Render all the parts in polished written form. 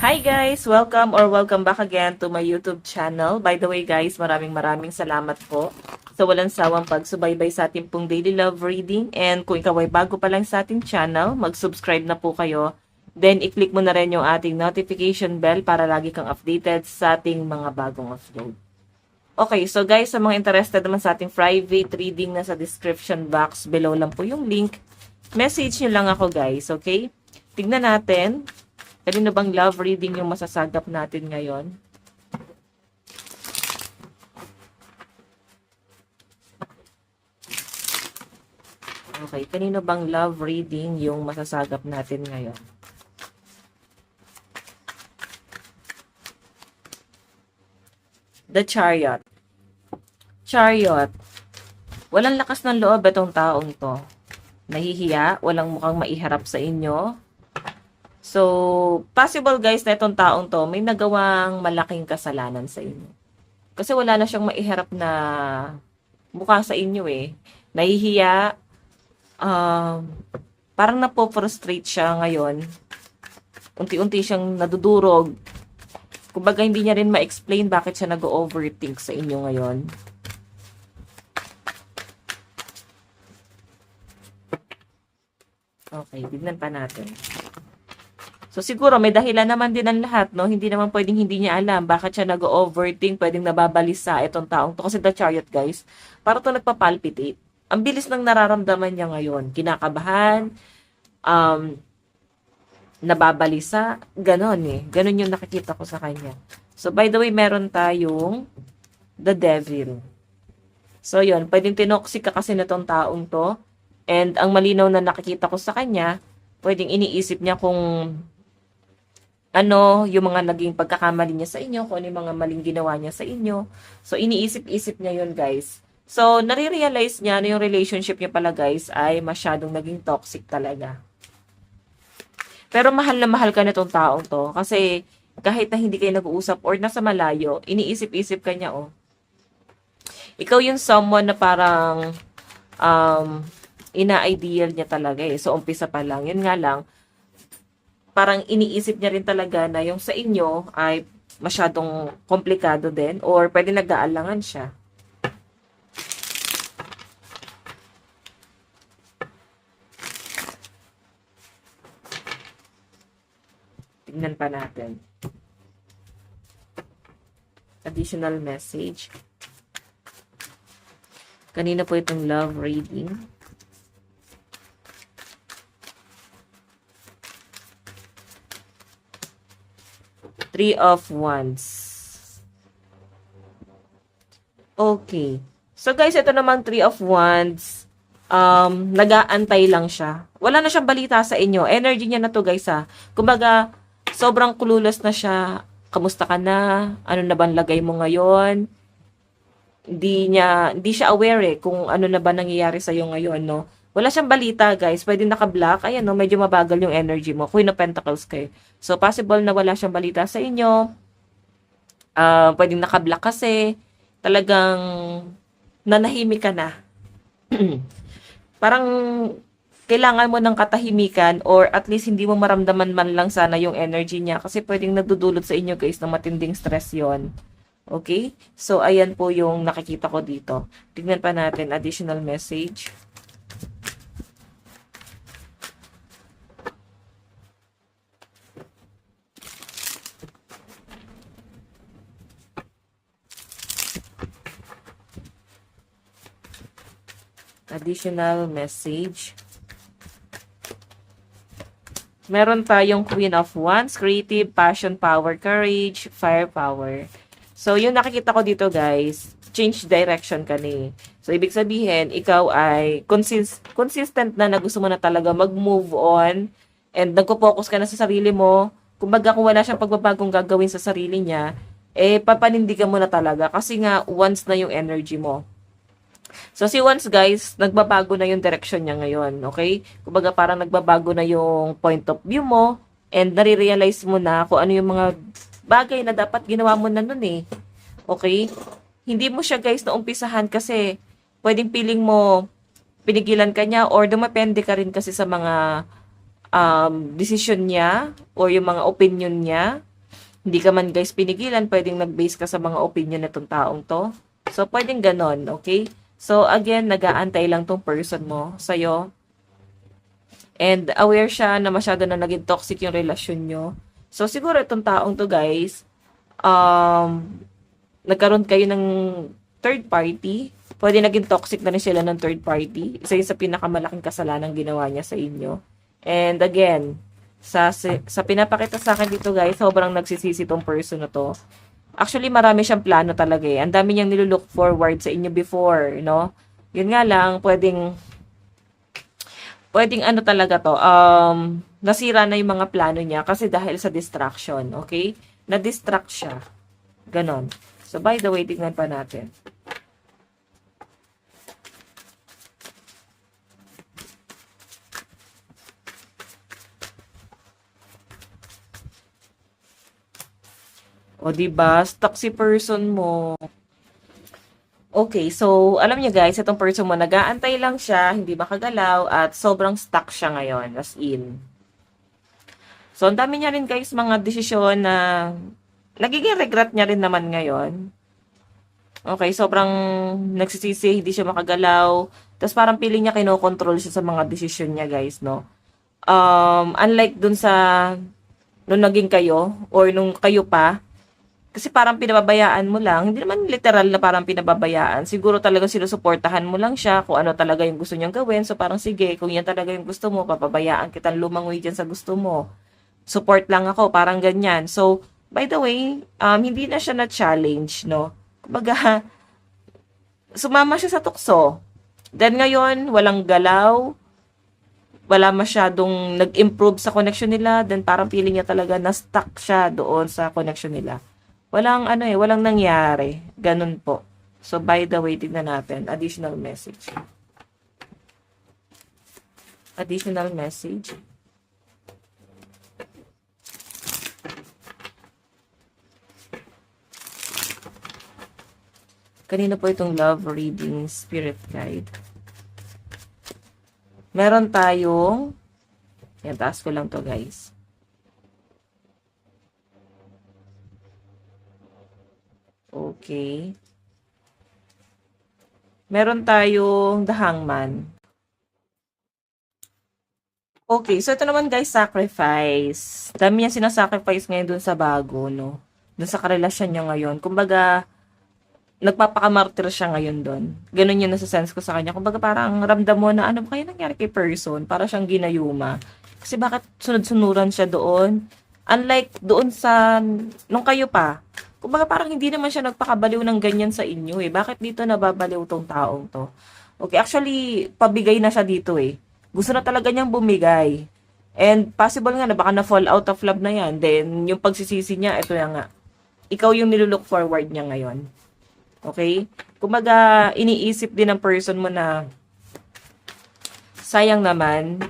Hi guys! Welcome back again to my YouTube channel. By the way guys, maraming salamat po sa walang sawang pagsubaybay sa ating pong daily love reading. And kung ikaw ay bago pa lang sa ating channel, mag-subscribe na po kayo. Then i-click mo na rin yung ating notification bell para lagi kang updated sa ating mga bagong upload. Okay, so guys, sa mga interested naman sa ating private reading, na sa description box below lang po yung link. Message nyo lang ako guys, okay? Tignan natin. Kanino bang love reading yung masasagap natin ngayon? Okay, kanino bang love reading yung masasagap natin ngayon? The Chariot. Chariot. Walang lakas ng loob itong taong to. Nahihiya, walang mukhang maiharap sa inyo. So, possible guys na itong taong to may nagawang malaking kasalanan sa inyo. Kasi wala na siyang maiharap na mukha sa inyo eh. Nahihiya, parang napo-frustrate siya ngayon. Unti-unti siyang nadudurog. Kumbaga hindi niya rin ma-explain bakit siya nag-overthink sa inyo ngayon. Okay, tignan pa natin. So, siguro may dahilan naman din ang lahat, no? Hindi naman pwedeng hindi niya alam bakit siya nag-overthink, pwedeng nababalisa itong taong to. Kasi the Chariot, guys, para to nagpapalpitate. Ang bilis ng nararamdaman niya ngayon. Kinakabahan, nababalisa, ganon eh. Ganon yung nakikita ko sa kanya. So, by the way, meron tayong the Devil. So, yun, pwedeng tinoxic ka kasi nitong taong to. And ang malinaw na nakikita ko sa kanya, pwedeng iniisip niya kung ano yung mga naging pagkakamali niya sa inyo, kung ano yung mga maling ginawa niya sa inyo. So, iniisip-isip niya yun, guys. So, nare-realize niya na yung relationship niya pala, guys, ay masyadong naging toxic talaga. Pero mahal na mahal ka nitong taong to. Kasi, kahit na hindi kayo nag-uusap or nasa malayo, iniisip-isip ka niya, oh. Ikaw yung someone na parang, ina-ideal niya talaga eh. So, umpisa pa lang. Yun nga lang, parang iniisip niya rin talaga na yung sa inyo ay masyadong komplikado din or pwede nag-aalangan siya. Tignan pa natin. Additional message. Kanina po itong love reading. Three of Wands. Okay. So guys, ito naman Three of Wands. Nag-aantay lang siya. Wala na siyang balita sa inyo. Energy niya na to guys ha. Kumbaga, sobrang clueless na siya. Kamusta ka na? Ano na ba lagay mo ngayon? Hindi siya aware eh kung ano na ba nangyayari sa iyo ngayon, no? Wala siyang balita, guys. Pwede naka-block. Ayan, no? Medyo mabagal yung energy mo. Queen of Pentacles kayo. So, possible na wala siyang balita sa inyo. Pwedeng naka-block kasi. Talagang nanahimik ka na. Parang kailangan mo ng katahimikan or at least hindi mo maramdaman man lang sana yung energy niya. Kasi pwedeng nagdudulot sa inyo, guys, ng matinding stress yon. Okay? So, ayan po yung nakikita ko dito. Tignan pa natin. Additional message. Additional message. Meron tayong Queen of Wands, creative, passion, power, courage, firepower. So, yung nakikita ko dito, guys, change direction ka ni. So, ibig sabihin, ikaw ay consistent na gusto mo na talaga mag-move on and nagpo-focus ka na sa sarili mo. Kumbaga, kung wala siyang pagbabagong gagawin sa sarili niya, papanindigan mo na talaga kasi nga, once na yung energy mo. So, si Wands, guys, nagbabago na yung direction niya ngayon, okay? Kumbaga, parang nagbabago na yung point of view mo and nare-realize mo na kung ano yung mga bagay na dapat ginawa mo na nun eh. Okay? Hindi mo siya, guys, naumpisahan kasi pwedeng pinigilan ka niya or dumepende ka rin kasi sa mga decision niya or yung mga opinion niya. Hindi ka man guys pinigilan, pwedeng nag-base ka sa mga opinion nitong taong to. So, pwedeng ganon, okay? So, again, nag-aantay lang tong person mo sa'yo. And aware siya na masyado na naging toxic yung relasyon nyo. So, siguro itong taong to guys, nagkaroon kayo ng third party. Pwede naging toxic na rin sila ng third party. Isa yun sa pinakamalaking kasalanan ginawa niya sa inyo. And again, sa pinapakita sa akin dito guys, sobrang nagsisisi tong person na to. Actually, marami siyang plano talaga eh. Ang dami niyang nilulook forward sa inyo before, no? Yun nga lang, pwedeng ano talaga to, nasira na yung mga plano niya kasi dahil sa distraction, okay? Na-distract siya. Ganon. So, by the way, tignan pa natin. O, diba? Stuck si person mo. Okay, so, alam niyo guys, itong person mo, nag-aantay lang siya, hindi makagalaw, at sobrang stuck siya ngayon, as in. So, ang dami niya rin guys, mga desisyon na nagiging regret niya rin naman ngayon. Okay, sobrang nagsisisi, hindi siya makagalaw, tapos parang feeling niya kinokontrol siya sa mga desisyon niya guys, no? Unlike dun sa, nung naging kayo, or nung kayo pa, kasi parang pinababayaan mo lang, hindi naman literal na parang pinababayaan. Siguro talaga sinusuportahan mo lang siya kung ano talaga yung gusto niyang gawin. So parang sige, kung yan talaga yung gusto mo, papabayaan kitang lumangoy dyan sa gusto mo. Support lang ako, parang ganyan. So, by the way, hindi na siya na-challenge, no? Kumbaga, sumama siya sa tukso. Then ngayon, walang galaw, wala masyadong nag-improve sa connection nila, then parang feeling niya talaga na stuck siya doon sa connection nila. Walang walang nangyari. Ganun po. So, by the way, tignan natin. Additional message. Additional message. Kanina po itong love reading spirit guide. Meron tayong, yan, taas ko lang to guys. Okay. Meron tayong The Hangman. Okay, so ito naman guys, sacrifice. Dami niya sinasacrifice ngayon dun sa bago, no? Dun sa karelasyon niya ngayon. Kumbaga, nagpapakamartir siya ngayon dun. Ganun yung nasa-sense ko sa kanya. Kumbaga parang ramdam mo na ano ba kaya nangyari kay person? Para siyang ginayuma. Kasi bakit sunod-sunuran siya doon? Unlike doon sa, nung kayo pa, kumbaga parang hindi naman siya nagpakabaliw ng ganyan sa inyo eh. Bakit dito nababaliw tong taong to? Okay, actually, pabigay na siya dito eh. Gusto na talaga niyang bumigay. And possible nga na baka na-fall out of love na yan. Then, yung pagsisisi niya, ito na nga. Ikaw yung nilulook forward niya ngayon. Okay? Kumbaga, iniisip din ng person mo na sayang naman,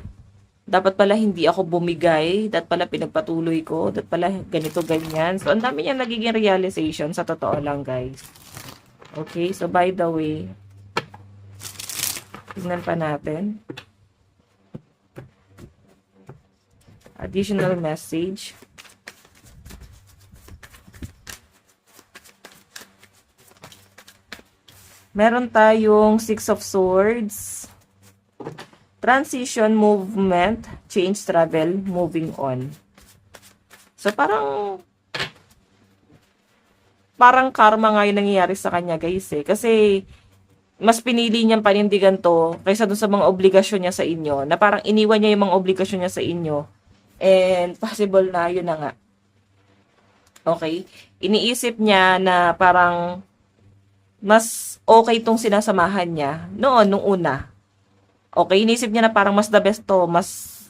dapat pala hindi ako bumigay, dapat pala pinagpatuloy ko, dapat pala ganito, ganyan. So, ang dami niya nagiging realization sa totoo lang, guys. Okay, so by the way, tignan pa natin. Additional message. Meron tayong Six of Swords. Transition, movement, change, travel, moving on. So, parang karma nga yung nangyayari sa kanya, guys, eh. Kasi, mas pinili niyang panindigan to kaysa dun sa mga obligasyon niya sa inyo. Na parang iniwan niya yung mga obligasyon niya sa inyo. And, possible na, yun na nga. Okay? Iniisip niya na parang mas okay tong sinasamahan niya noon, nung una. Okay, inisip niya na parang mas the best to, mas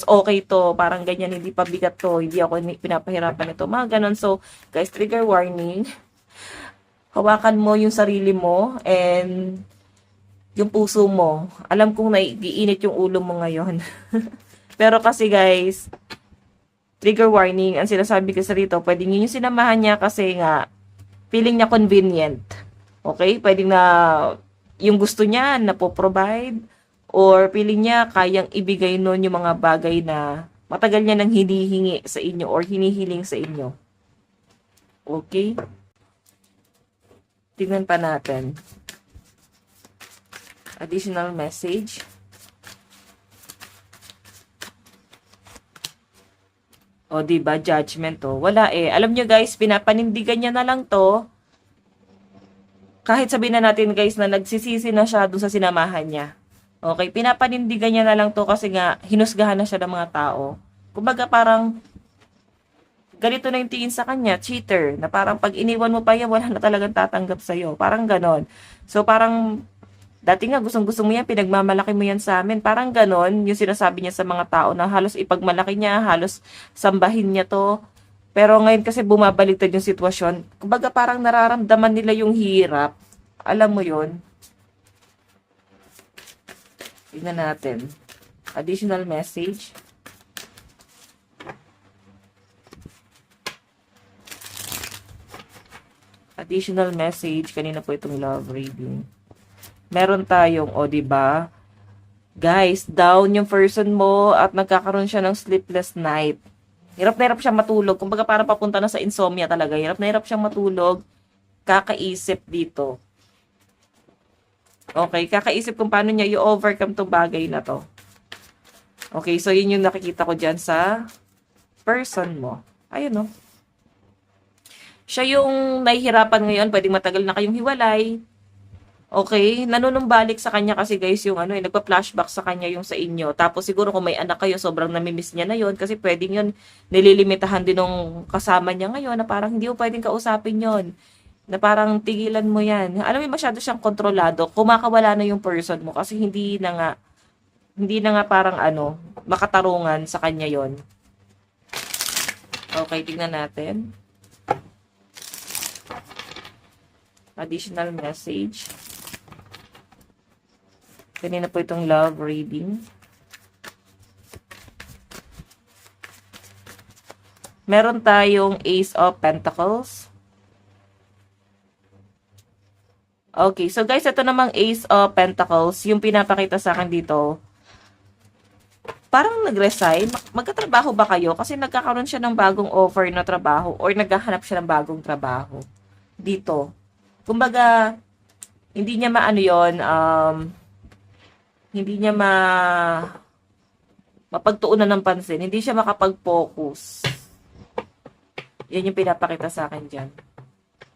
okay to, parang ganyan, hindi pa bigat to, hindi ako pinapahirapan nito, mga ganon. So, guys, trigger warning. Hawakan mo yung sarili mo and yung puso mo. Alam kong naiinit yung ulo mo ngayon. Pero kasi guys, trigger warning, ang sinasabi ko sa rito, pwedeng yun yung sinamahan niya kasi nga, feeling niya convenient. Okay? Pwedeng na yung gusto niya na po-provide, or feeling niya kayang ibigay nun yung mga bagay na matagal niya nang hinihingi sa inyo or hinihiling sa inyo. Okay? Tingnan pa natin. Additional message. O, diba? Judgment to. Wala eh. Alam nyo guys, pinapanindigan niya na lang to. Kahit sabihin na natin guys na nagsisisi na siya dun sa sinamahan niya. Okay, pinapanindigan niya na lang to kasi nga hinusgahan na siya ng mga tao. Kumbaga parang ganito na yung tingin sa kanya, cheater, na parang pag iniwan mo pa yan, wala na talagang tatanggap sa'yo. Parang ganon. So parang dati nga gustong-gusto mo yan, pinagmamalaki mo yan sa amin. Parang ganon yung sinasabi niya sa mga tao na halos ipagmalaki niya, halos sambahin niya to. Pero ngayon kasi bumabaliktad yung sitwasyon. Kumbaga parang nararamdaman nila yung hirap. Alam mo yun? Tingnan natin. Additional message. Additional message. Kanina po itong love reading. Meron tayong, o diba? Guys, down yung person mo at nagkakaroon siya ng sleepless night. Hirap na hirap siya matulog. Kumbaga parang papunta na sa insomnia talaga. Hirap na hirap siyang matulog. Kakaisip dito. Okay, kakaisip kung paano niya i-overcome tong bagay na to. Okay, so yun yung nakikita ko dyan sa person mo. Ayun, no? Siya yung nahihirapan ngayon, pwedeng matagal na kayong hiwalay. Okay, nanunumbalik sa kanya kasi guys yung nagpa-flashback sa kanya yung sa inyo. Tapos siguro kung may anak kayo, sobrang namimiss niya na yon kasi pwedeng yun nililimitahan din ng kasama niya ngayon na parang hindi mo pwedeng kausapin yon. Na parang tigilan mo yan. Alam mo, masyado siyang kontrolado. Kumakawala na yung person mo kasi hindi na nga parang makatarungan sa kanya yon. Okay, tingnan natin. Additional message. Kanina po itong love reading. Meron tayong Ace of Pentacles. Okay, so guys, ito namang Ace of Pentacles, yung pinapakita sa akin dito, parang nag-resign. Magkatrabaho ba kayo? Kasi nagkakaroon siya ng bagong offer na trabaho or naghahanap siya ng bagong trabaho dito. Kumbaga, hindi niya hindi niya mapagtuunan ng pansin. Hindi siya makapag-focus. Yan yung pinapakita sa akin dyan.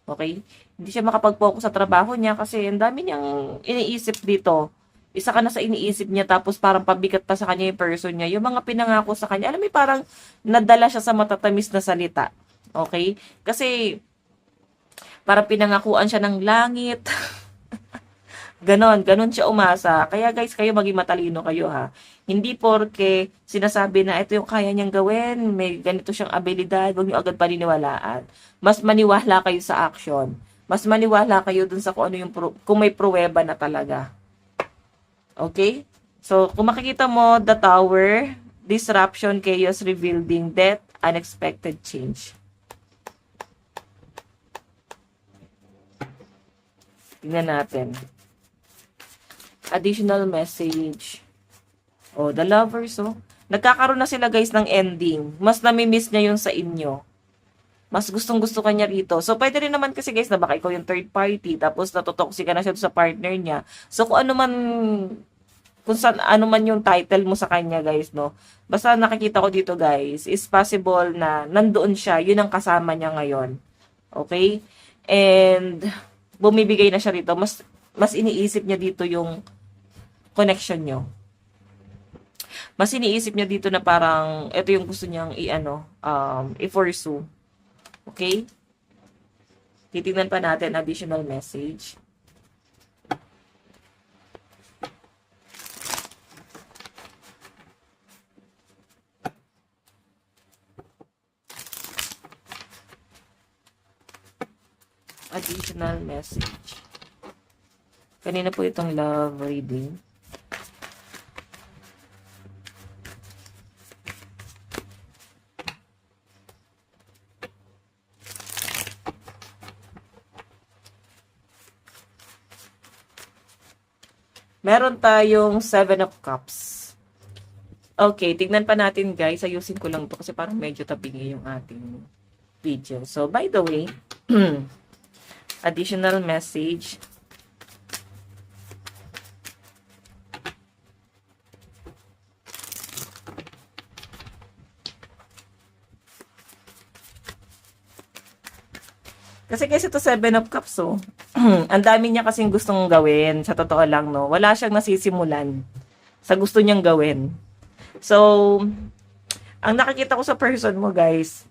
Okay? Hindi siya makapag-focus sa trabaho niya kasi ang dami niyang iniisip dito. Isa ka na sa iniisip niya tapos parang pabigat pa sa kanya yung person niya. Yung mga pinangako sa kanya, alam mo parang nadala siya sa matatamis na salita. Okay? Kasi parang pinangakuan siya ng langit. Ganon siya umasa. Kaya guys, kayo maging matalino kayo ha. Hindi porke sinasabi na ito yung kaya niyang gawin, may ganito siyang abilidad, huwag niyo agad paniniwalaan. Mas maniwala kayo sa action. Mas maniwala kayo dun sa kung ano yung kung may pruweba na talaga. Okay? So, kung makikita mo, the tower, disruption, chaos, rebuilding, death, unexpected change. Tingnan natin. Additional message. Oh, the lovers, oh. Nagkakaroon na sila guys ng ending. Mas nami-miss niya yung sa inyo. Mas gustong-gusto kanya rito. So, pwede rin naman kasi guys na baka ikaw yung third party, tapos natutoxic ka na siya sa partner niya. So, kung ano man yung title mo sa kanya guys, no? Basta nakikita ko dito guys, is possible na nandoon siya, yun ang kasama niya ngayon. Okay? And, bumibigay na siya rito. Mas iniisip niya dito yung connection nyo. Mas iniisip niya dito na parang ito yung gusto niyang i-pursue. Okay? Titignan pa natin additional message. Additional message. Kanina po itong love reading. Meron tayong Seven of Cups. Okay, tignan pa natin guys. Ayusin ko lang to kasi parang medyo tabingi yung ating video. So, by the way, additional message. Kasi ito Seven of Cups, oh. Ang dami niya kasing gustong gawin. Sa totoo lang, no? Wala siyang nasisimulan sa gusto niyang gawin. So, ang nakikita ko sa person mo, guys,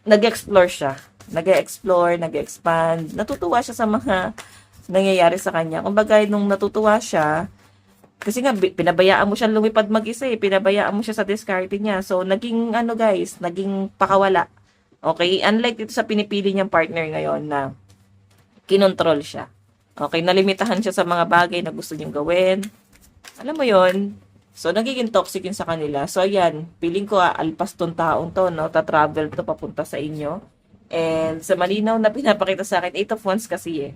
nag-explore siya. Nag-explore, nag-expand. Natutuwa siya sa mga nangyayari sa kanya. Kumbaga, nung natutuwa siya, kasi nga, pinabayaan mo siya lumipad mag-isa eh. Pinabayaan mo siya sa discarte niya. So, naging, guys, naging pakawala. Okay? Unlike dito sa pinipili niyang partner ngayon na kinontrol siya. Okay? Nalimitahan siya sa mga bagay na gusto niyang gawin. Alam mo yon. So, nagiging toxic yun sa kanila. So, ayan. Feeling ko, alpas tong taong to, no? Ta-travel to papunta sa inyo. And sa malinaw na pinapakita sa akin, 8 of Wands kasi eh.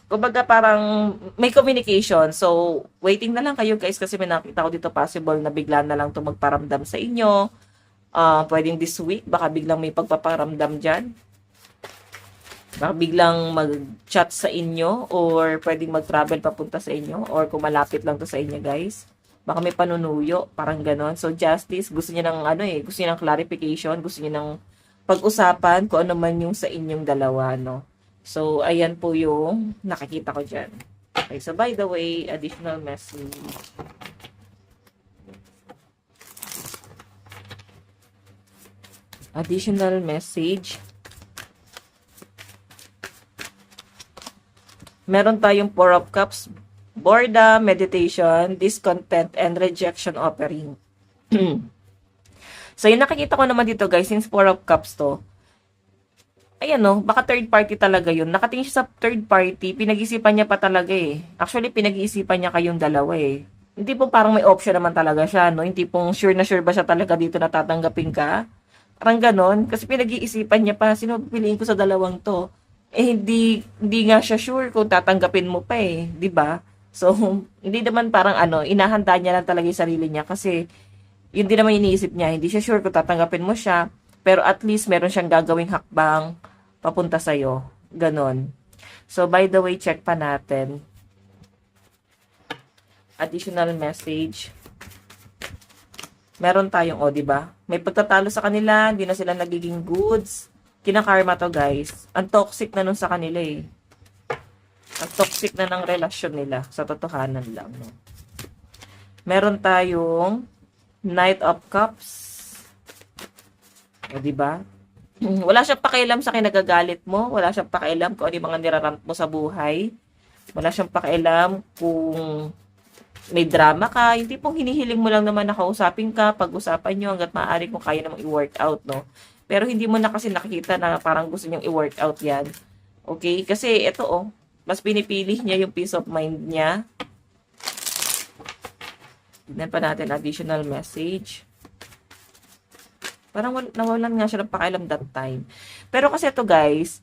Kumbaga parang may communication. So, waiting na lang kayo guys kasi may nakita ko dito possible na bigla na lang to magparamdam sa inyo. Pwedeng this week, baka biglang may pagpaparamdam dyan. Baka biglang mag-chat sa inyo or pwedeng mag-travel papunta sa inyo or kung malapit lang to sa inyo guys. Baka may panunuyo, parang ganon. So, justice, gusto niya ng gusto niya ng clarification, gusto niya ng pag-usapan kung ano man yung sa inyong dalawa, no? So, ayan po yung nakikita ko dyan. Okay, so by the way, additional message. Additional message. Meron tayong 4 of Cups, boredom, meditation, discontent, and rejection offering. So, yung nakikita ko naman dito, guys, since 4 of Cups to, ayan no, baka third party talaga yun. Nakatingin siya sa third party, pinag-isipan niya pa talaga eh. Actually, pinag-iisipan niya kayong dalawa eh. Hindi po parang may option naman talaga siya, no? Hindi pong sure na sure ba siya talaga dito na tatanggapin ka. Parang ganon. Kasi pinag-iisipan niya pa, sino pipiliin ko sa dalawang to? Eh, hindi nga siya sure kung tatanggapin mo pa eh. 'Di ba? So, hindi naman parang inahanda niya lang talaga yung sarili niya kasi yun din naman iniisip niya. Hindi siya sure kung tatanggapin mo siya. Pero at least meron siyang gagawing hakbang papunta sa'yo. Ganon. So, by the way, check pa natin. Additional message. Meron tayong, di ba? May pagtatalo sa kanila, hindi na sila nagiging goods. Kinakarma to, guys. Ang toxic na nun sa kanila eh. Ang toxic na ng relasyon nila. Sa totohanan lang, no? Meron tayong Knight of Cups. O, diba? Wala siyang pakialam sa kinagagalit mo. Wala siyang pakialam kung ano yung mga niraramp mo sa buhay. Wala siyang pakialam kung may drama ka. Yung tipong hinihiling mo lang naman na kausapin ka, pag-usapan nyo hanggat maaari kung kaya namang i-work out, no? Pero hindi mo na kasi nakikita na parang gusto niyang i-work out yan. Okay? Kasi ito, mas pinipili niya yung peace of mind niya. Tignan pa natin additional message. Parang nawalan nga siya ng pakialam that time. Pero kasi ito guys,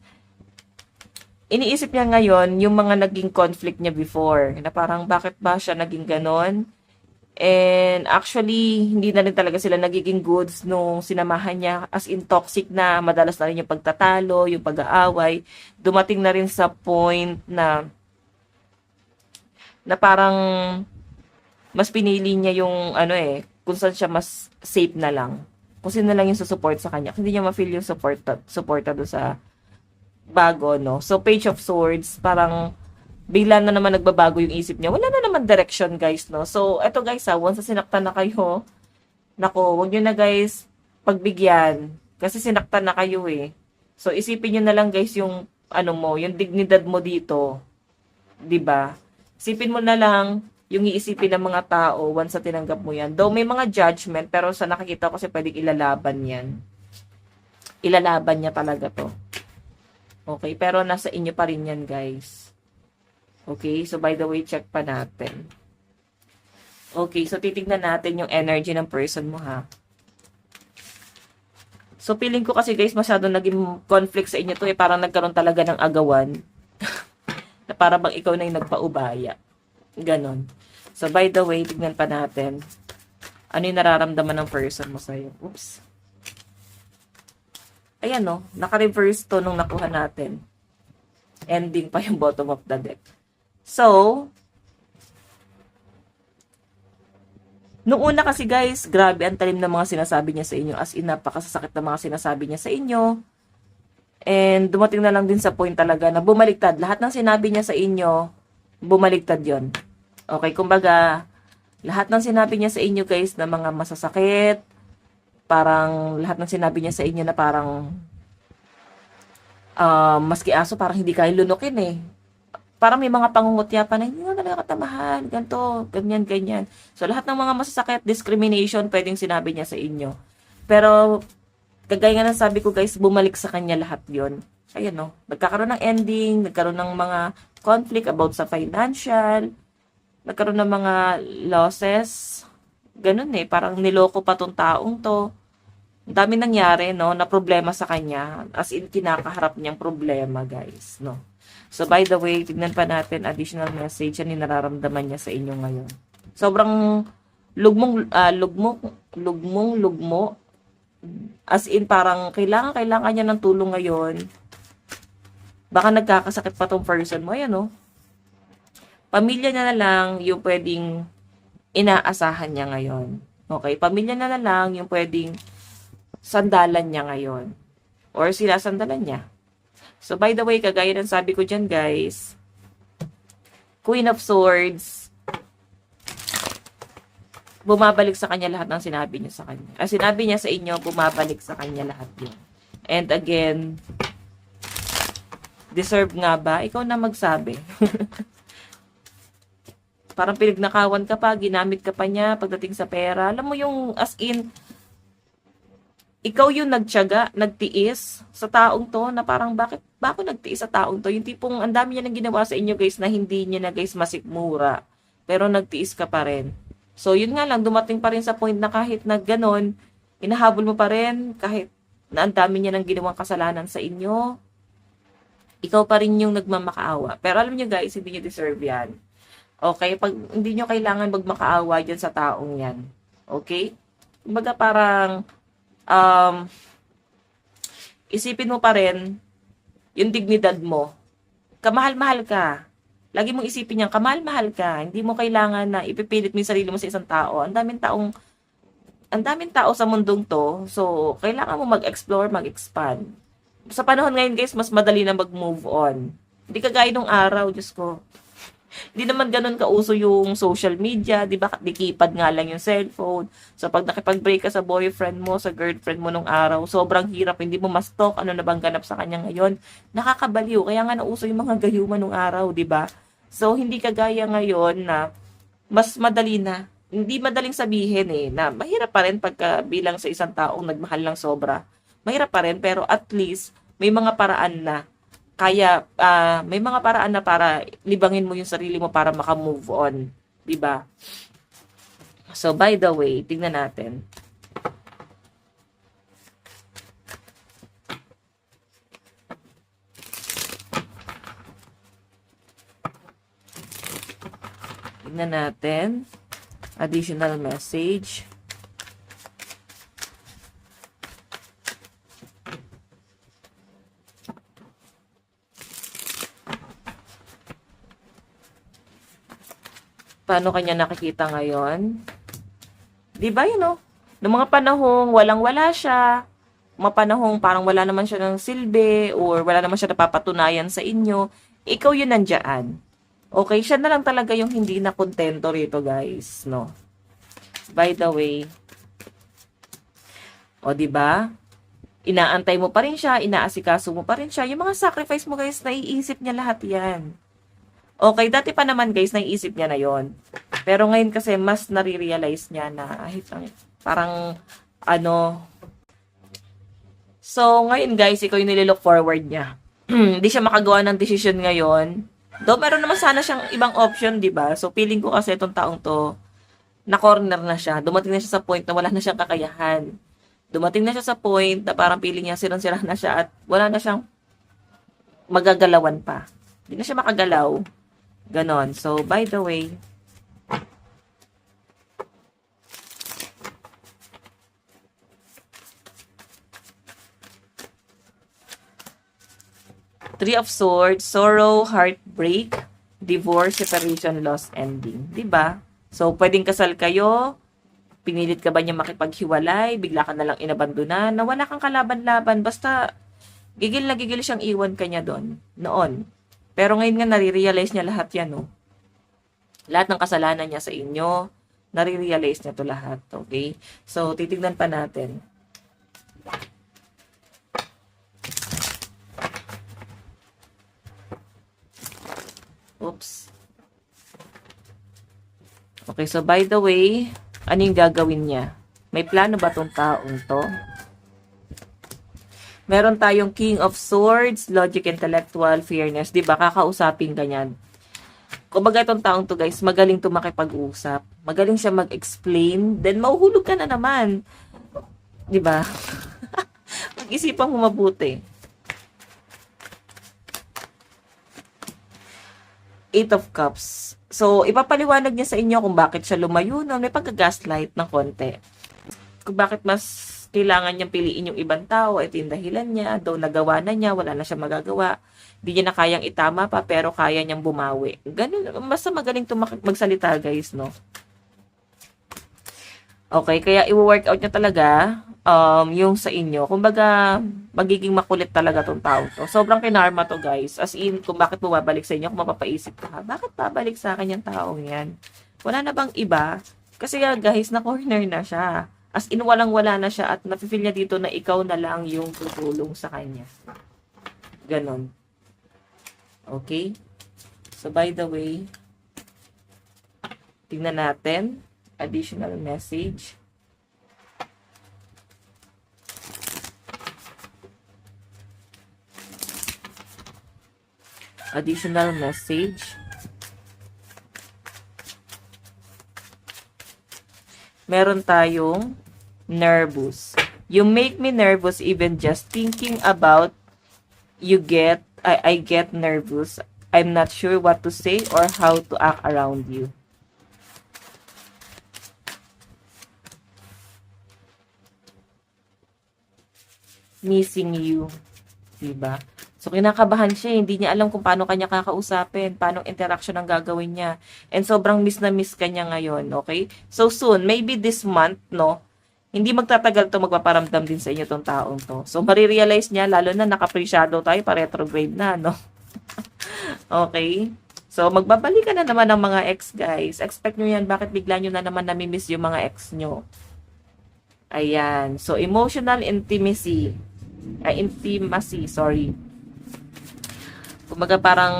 iniisip niya ngayon yung mga naging conflict niya before. Na parang bakit ba siya naging ganon? And actually, hindi na rin talaga sila nagiging goods nung sinamahan niya as in toxic na. Madalas na rin yung pagtatalo, yung pag-aaway. Dumating na rin sa point na parang mas pinili niya yung kung saan siya mas safe na lang. Kung sino lang yung susupport sa kanya. Hindi niya ma-feel yung supporta doon sa bago, no? So, Page of Swords, parang bigla na naman nagbabago yung isip niya. Wala na naman direction, guys, no? So, eto guys, once na sinaktan na kayo, nako, huwag nyo na guys, pagbigyan. Kasi sinaktan na kayo eh. So, isipin nyo na lang guys yung, yung dignidad mo dito. 'Di ba? Isipin mo na lang yung iisipin ng mga tao once na tinanggap mo yan. Though may mga judgment, pero sa nakikita ko kasi pwedeng ilalaban yan. Ilalaban niya talaga to. Okay, pero nasa inyo pa rin yan, guys. Okay, so by the way, check pa natin. Okay, so titignan natin yung energy ng person mo, ha. So, feeling ko kasi, guys, masyado naging conflict sa inyo to, parang nagkaroon talaga ng agawan. Na para bang ikaw na yung nagpaubaya. Ganon. So, by the way, tignan pa natin. Ano yung nararamdaman ng person mo sa'yo? Oops. Ayan, no? Naka-reverse to nung nakuha natin. Ending pa yung bottom of the deck. So, nung una kasi guys, grabe ang talim ng mga sinasabi niya sa inyo. As in, napakasasakit ng mga sinasabi niya sa inyo. And dumating na lang din sa point talaga na bumaliktad. Lahat ng sinabi niya sa inyo, bumaliktad yon. Okay, kumbaga, lahat ng sinabi niya sa inyo guys na mga masasakit, parang lahat ng sinabi niya sa inyo na parang maski aso parang hindi kayo lunukin eh. Parang may mga pangungutya pa na hindi na talaga katamahan, ganito, ganyan, ganyan. So, lahat ng mga masasakit, discrimination, pwedeng sinabi niya sa inyo. Pero, kagaya nga ng sabi ko guys, bumalik sa kanya lahat yon. Ayan no, nagkakaroon ng ending, nagkaroon ng mga conflict about sa financial, nagkaroon ng mga losses, ganun eh, parang niloko pa tong taong to. Ang dami nangyari, no, na problema sa kanya, as in kinakaharap niyang problema guys, no. So, by the way, tignan pa natin additional message yan yung nararamdaman niya sa inyo ngayon. Sobrang lugmo. As in, parang kailangan niya ng tulong ngayon. Baka nagkakasakit pa tong person mo, yan, no? Pamilya niya na lang yung pwedeng inaasahan niya ngayon. Okay? Pamilya na lang yung pwedeng sandalan niya ngayon. Or sinasandalan niya. So, by the way, kagaya ng sabi ko dyan, guys, Queen of Swords, bumabalik sa kanya lahat ng sinabi niya sa kanya. Sinabi niya sa inyo, bumabalik sa kanya lahat yun. And again, deserve nga ba? Ikaw na magsabi. Parang pinagnakawan ka pa, ginamit ka pa niya pagdating sa pera. Alam mo yung as in, ikaw yung nagtiyaga, nagtiis sa taong to na parang bakit ba ako nagtiis sa taong to? Yung tipong ang dami niya nang ginawa sa inyo guys na hindi niya na guys masikmura. Pero nagtiis ka pa rin. So yun nga lang, dumating pa rin sa point na kahit na ganon, hinahabol mo pa rin kahit na ang dami niya nang ginawang kasalanan sa inyo. Ikaw pa rin yung nagmamakaawa. Pero alam niyo guys, hindi niyo deserve yan. Okay? Pag hindi niyo kailangan magmakaawa dyan sa taong yan. Okay? Kumbaga parang isipin mo pa rin yung dignidad mo. Kamahal-mahal ka. Lagi mong isipin yan, kamahal-mahal ka. Hindi mo kailangan na ipipilit mo yung sarili mo sa isang tao. Ang daming tao sa mundong to. So, kailangan mo mag-explore, mag-expand. Sa panahon ngayon, guys, mas madali na mag-move on. Hindi kagaya nung araw, Diyos ko. Hindi naman ganun kauso yung social media, di ba? Dikipad nga lang yung cellphone. So, pag nakipag-break ka sa boyfriend mo, sa girlfriend mo nung araw, sobrang hirap. Hindi mo ma-stalk ano na bang ganap sa kanya ngayon. Nakakabaliw. Kaya nga nauso yung mga gayuma nung araw, di ba? So, hindi kagaya ngayon na mas madali na. Hindi madaling sabihin na mahirap pa rin pagka bilang sa isang taong nagmahal ng sobra. Mahirap pa rin, pero at least may mga paraan na kaya may mga paraan na para libangin mo yung sarili mo para maka-move on, 'di ba? So by the way, tingnan natin. Tingnan natin. Additional message. Paano kanya nakikita ngayon? Di ba yun, no? Noong mga panahong walang-wala siya, mga panahong parang wala naman siya ng silbi, or wala naman siya napapatunayan sa inyo, ikaw yun nandyan. Okay, siya na lang talaga yung hindi na kontento rito, guys, no? By the way, o di ba? Inaantay mo pa rin siya, inaasikaso mo pa rin siya. Yung mga sacrifice mo, guys, naiisip niya lahat yan. Okay, dati pa naman guys, naiisip niya na yon. Pero ngayon kasi mas nare-realize niya na parang So, ngayon guys, ikaw yung nililook forward niya. Hindi siya makagawa ng decision ngayon. Though meron naman sana siyang ibang option, di ba? So, feeling ko kasi itong taong to, na-corner na siya. Dumating na siya sa point na wala na siyang kakayahan. Dumating na siya sa point na parang feeling niya sirang-sira na siya at wala na siyang magagalawan pa. Hindi na siya makagalaw. Ganon. So, by the way, Three of Swords, sorrow, heartbreak, divorce, separation, loss, ending. 'Di ba? So, pwedeng kasal kayo, pinilit ka ba niya makipaghiwalay, bigla ka na lang inabandonan, na wala kang kalaban-laban, basta gigil na gigil siyang iwan ka niya doon, noon. Pero ngayon nga, nare-realize niya lahat yan, no? Lahat ng kasalanan niya sa inyo, nare-realize niya to lahat, okay? So, titignan pa natin. Oops. Okay, so by the way, ano yung gagawin niya? May plano ba tong taong to? Meron tayong King of Swords, logic, intellectual, fairness. Diba? Kakausapin ka niyan. Kumbaga itong taong to guys, magaling to makipag-usap. Magaling siya mag-explain. Then mahuhulog ka na naman. Diba? Mag-isipan mo mabuti. Eight of Cups. So, ipapaliwanag niya sa inyo kung bakit siya lumayo na may pagka-gaslight ng konti. Kung bakit mas kailangan niyang piliin yung ibang tao, ito yung dahilan niya, daw nagawa na niya, wala na siya magagawa. Hindi niya na kayang itama pa, pero kaya niyang bumawi. Ganun, basta magaling magsalita guys, no? Okay, kaya i-workout niya talaga yung sa inyo. Kumbaga, magiging makulit talaga tong tao to. Sobrang kinarma to guys. As in, kung bakit bumabalik sa inyo, kung mapapaisip ka, bakit babalik sa akin yung taong yan? Wala na bang iba? Kasi guys, na-corner na siya. As in, walang-wala na siya at nafe-feel niya dito na ikaw na lang yung tutulong sa kanya. Ganon. Okay? So, by the way, tingnan natin. Additional message. Additional message. Meron tayong nervous. You make me nervous even just thinking about you get, I get nervous. I'm not sure what to say or how to act around you. Missing you. Diba? So, kinakabahan siya. Hindi niya alam kung paano kanya kakausapin, paano interaction ang gagawin niya. And sobrang miss na miss kanya ngayon, okay? So, soon, maybe this month, no? Hindi magtatagal to, magpaparamdam din sa inyo tong taong to. So, marirealize niya, lalo na naka-pre-shadow tayo, pa-retrograde na, no? Okay? So, magbabalik ka na naman ng mga ex, guys. Expect nyo yan, bakit bigla nyo na naman namimiss yung mga ex nyo? Ayan. So, emotional intimacy. Intimacy, sorry. Kumbaga parang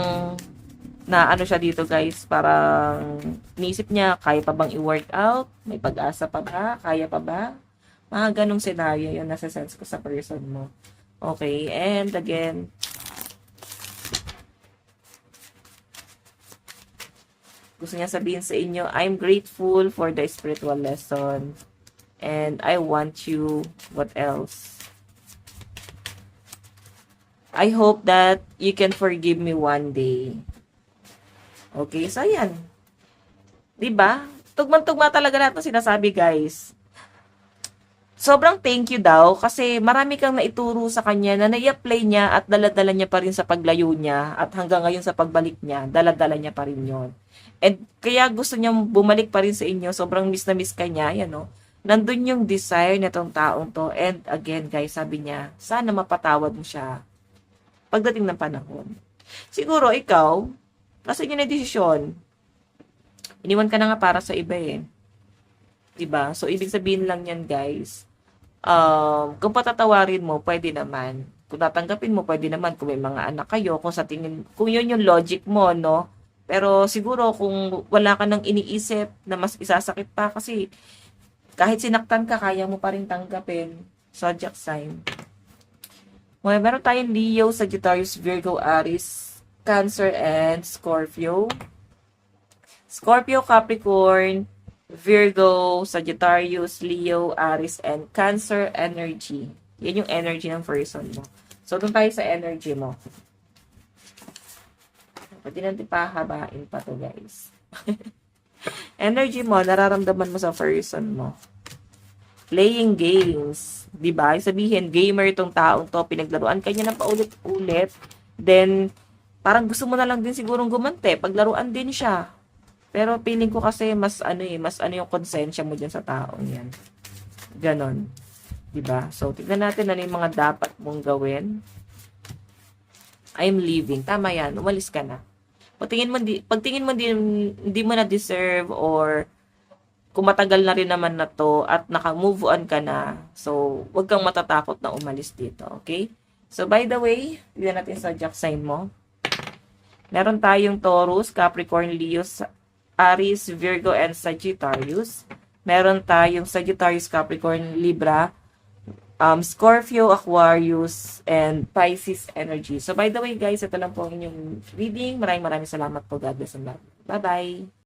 na ano siya dito guys, parang niisip niya, kaya pa bang i-work out? May pag-asa pa ba? Kaya pa ba? Mga ganong scenario yun nasa sense ko sa person mo. Okay, and again, gusto niya sabihin sa inyo, I'm grateful for the spiritual lesson. And I want you, what else? I hope that you can forgive me one day. Okay, so ayan. Diba? Tugmang-tugma talaga lahat ng sinasabi, guys. Sobrang thank you daw kasi marami kang naituro sa kanya na nai-apply niya at daladala niya pa rin sa paglayo niya at hanggang ngayon sa pagbalik niya, daladala niya pa rin yon. And kaya gusto niyang bumalik pa rin sa inyo, sobrang miss na miss ka niya, yan o. Nandun yung desire nitong taong to. And again, guys, sabi niya, sana mapatawad mo siya pagdating ng panahon. Siguro, ikaw, nasa inyo na desisyon. Iniwan ka na nga para sa iba eh. Diba? So, ibig sabihin lang yan, guys. Kung patatawarin mo, pwede naman. Kung tatanggapin mo, pwede naman. Kung may mga anak kayo, kung sa tingin, kung yun yung logic mo, no? Pero siguro, kung wala ka nang iniisip na mas isasakit pa, kasi kahit sinaktan ka, kaya mo pa rin tanggapin. Zodiac sign. Well, meron tayong Leo, Sagittarius, Virgo, Aries, Cancer, and Scorpio. Scorpio, Capricorn, Virgo, Sagittarius, Leo, Aries, and Cancer energy. Yan yung energy ng person mo. So, doon tayo sa energy mo. Pwede natin pahabain pa to, guys. Energy mo, nararamdaman mo sa person mo. Playing games. Diba? Sabihin, gamer itong taong to, pinaglaruan kanya ng paulit-ulit. then parang gusto mo na lang din sigurong gumante, paglaruan din siya. Pero feeling ko kasi mas ano yung konsensya mo diyan sa taong 'yan. Ganon, 'di ba? So tignan natin ano yung mga dapat mong gawin. I'm leaving. Tama 'yan, umalis ka na. Pagtingin mo hindi mo na deserve or kung matagal na rin naman na to at naka-move on ka na, so wag kang matatakot na umalis dito, okay? So by the way, tignan natin sa zodiac sign mo. Meron tayong Taurus, Capricorn, Leo, Aries, Virgo, and Sagittarius. Meron tayong Sagittarius, Capricorn, Libra, Scorpio, Aquarius, and Pisces energy. So by the way guys, ito lang po ang inyong reading. Maraming salamat po. God bless and love. Bye-bye!